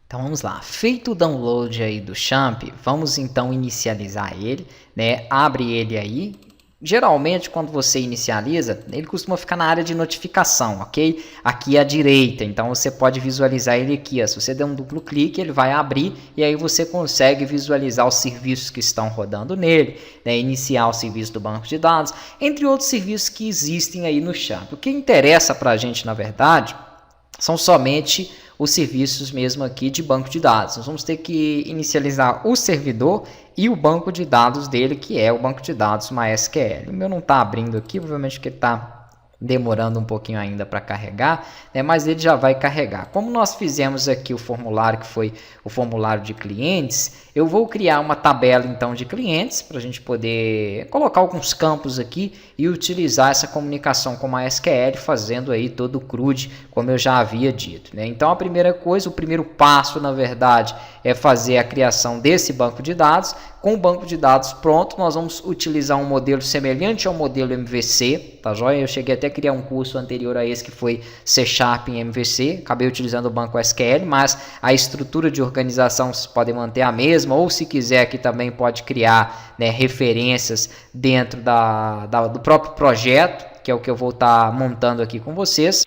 Então vamos lá, feito o download aí do Champ, vamos então inicializar ele, né? Abre ele aí. Geralmente quando você inicializa, ele costuma ficar na área de notificação, ok? Aqui à direita, então você pode visualizar ele aqui, ó. Se você der um duplo clique, ele vai abrir e aí você consegue visualizar os serviços que estão rodando nele, né? Iniciar o serviço do banco de dados, entre outros serviços que existem aí no Champ. O que interessa para a gente, na verdade, são somente os serviços mesmo aqui de banco de dados. Nós vamos ter que inicializar o servidor e o banco de dados dele, que é o banco de dados MySQL. O meu não está abrindo aqui, provavelmente porque está demorando um pouquinho ainda para carregar, né? Mas ele já vai carregar. Como nós fizemos aqui o formulário, que foi o formulário de clientes, eu vou criar uma tabela então de clientes para a gente poder colocar alguns campos aqui e utilizar essa comunicação com a MySQL, fazendo aí todo o CRUD, como eu já havia dito, né? Então a primeira coisa, o primeiro passo, na verdade, é fazer a criação desse banco de dados. Com o banco de dados pronto, nós vamos utilizar um modelo semelhante ao modelo MVC, tá joia? Eu cheguei até a criar um curso anterior a esse que foi C# em MVC, acabei utilizando o banco SQL, mas a estrutura de organização vocês podem manter a mesma, ou se quiser aqui também pode criar, né, referências dentro do próprio projeto, que é o que eu vou estar montando aqui com vocês.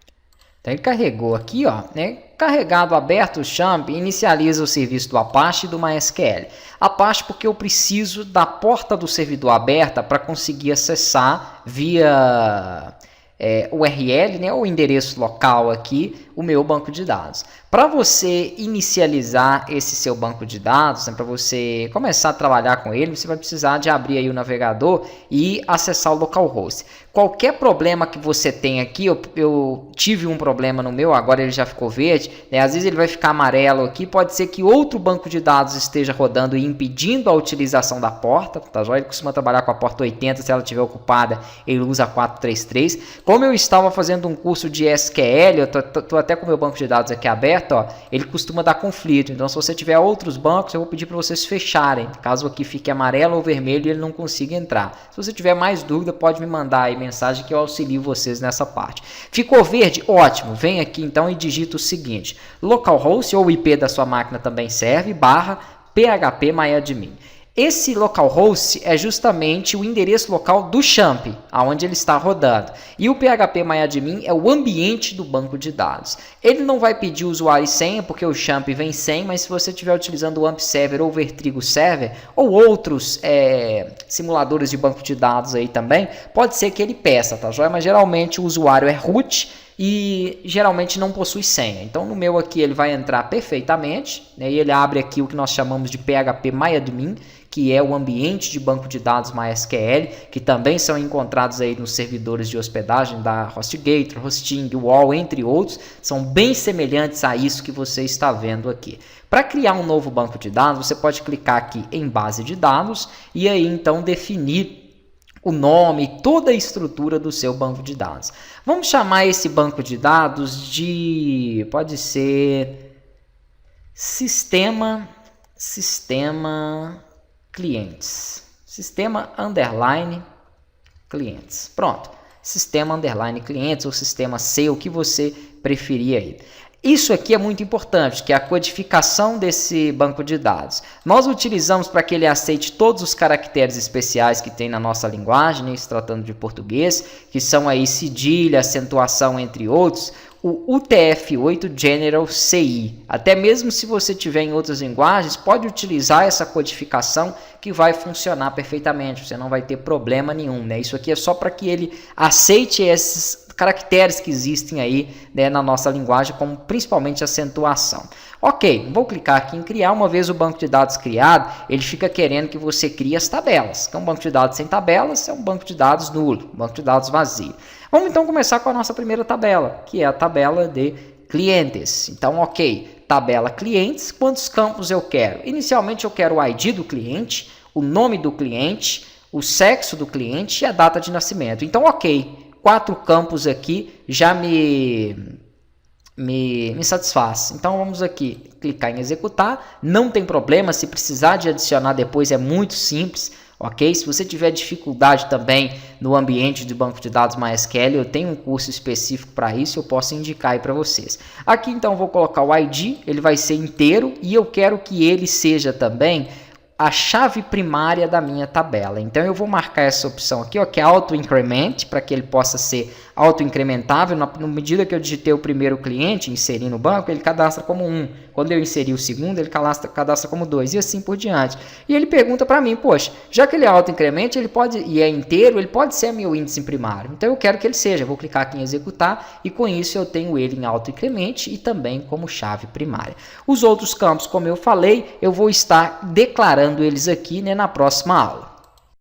Então ele carregou aqui, ó, né? Carregado, aberto o Champ, inicializa o serviço do Apache e do MySQL. Apache porque eu preciso da porta do servidor aberta para conseguir acessar via URL, né, o endereço local aqui, o meu banco de dados. Para você inicializar esse seu banco de dados, né, para você começar a trabalhar com ele, você vai precisar de abrir aí o navegador e acessar o localhost. Qualquer problema que você tenha aqui, eu tive um problema no meu, agora ele já ficou verde, né, às vezes ele vai ficar amarelo aqui, pode ser que outro banco de dados esteja rodando e impedindo a utilização da porta, tá joia? Ele costuma trabalhar com a porta 80, se ela estiver ocupada, ele usa a 433. Como eu estava fazendo um curso de SQL, eu tô até com o meu banco de dados aqui aberto, ó, ele costuma dar conflito. Então, se você tiver outros bancos, eu vou pedir para vocês fecharem. Caso aqui fique amarelo ou vermelho e ele não consiga entrar. Se você tiver mais dúvida, pode me mandar aí mensagem que eu auxilio vocês nessa parte. Ficou verde? Ótimo. Vem aqui então e digita o seguinte: localhost ou IP da sua máquina também serve, /phpMyAdmin. Esse localhost é justamente o endereço local do Champ, aonde ele está rodando. E o phpMyAdmin é o ambiente do banco de dados. Ele não vai pedir usuário e senha, porque o Champ vem sem, mas se você estiver utilizando o AMP Server ou Vertrigo Server, ou outros simuladores de banco de dados aí também, pode ser que ele peça, tá joia? Mas geralmente o usuário é root e geralmente não possui senha. Então no meu aqui ele vai entrar perfeitamente, né, e ele abre aqui o que nós chamamos de phpMyAdmin, que é o ambiente de banco de dados MySQL, que também são encontrados aí nos servidores de hospedagem da HostGator, Hosting, Wall, entre outros, são bem semelhantes a isso que você está vendo aqui. Para criar um novo banco de dados, você pode clicar aqui em base de dados e aí então definir o nome, toda a estrutura do seu banco de dados. Vamos chamar esse banco de dados de, pode ser, sistema clientes. Sistema underline clientes. Pronto. Sistema underline clientes ou sistema C, o que você preferir aí. Isso aqui é muito importante, que é a codificação desse banco de dados. Nós utilizamos para que ele aceite todos os caracteres especiais que tem na nossa linguagem, né, se tratando de português, que são aí cedilha, acentuação, entre outros, o UTF-8 General CI. Até mesmo se você tiver em outras linguagens, pode utilizar essa codificação que vai funcionar perfeitamente, você não vai ter problema nenhum, né? Isso aqui é só para que ele aceite esses caracteres que existem aí, né, na nossa linguagem, como principalmente acentuação. Ok, vou clicar aqui em criar. Uma vez o banco de dados criado, ele fica querendo que você crie as tabelas. Então, um banco de dados sem tabelas é um banco de dados nulo, um banco de dados vazio. Vamos então começar com a nossa primeira tabela, que é a tabela de clientes. Então, ok, tabela clientes, quantos campos eu quero? Inicialmente eu quero o ID do cliente, o nome do cliente, o sexo do cliente e a data de nascimento. Então, ok, 4 campos aqui já me satisfaz. Então vamos aqui clicar em executar. Não tem problema, se precisar de adicionar depois é muito simples. ok? Se você tiver dificuldade também no ambiente de banco de dados MySQL, eu tenho um curso específico para isso, eu posso indicar aí para vocês. Aqui então eu vou colocar o ID, ele vai ser inteiro e eu quero que ele seja também a chave primária da minha tabela. Então eu vou marcar essa opção aqui, ó, que é Auto Increment, para que ele possa ser auto-incrementável. Na medida que eu digitei o primeiro cliente, inseri no banco, ele cadastra como 1. Quando eu inseri o segundo, ele cadastra como 2 e assim por diante. E ele pergunta para mim, poxa, já que ele é auto-increment, ele pode, e é inteiro, ele pode ser meu índice primário. Então eu quero que ele seja. Vou clicar aqui em executar e com isso eu tenho ele em auto-increment e também como chave primária. Os outros campos, como eu falei, eu vou estar declarando eles aqui, né, na próxima aula.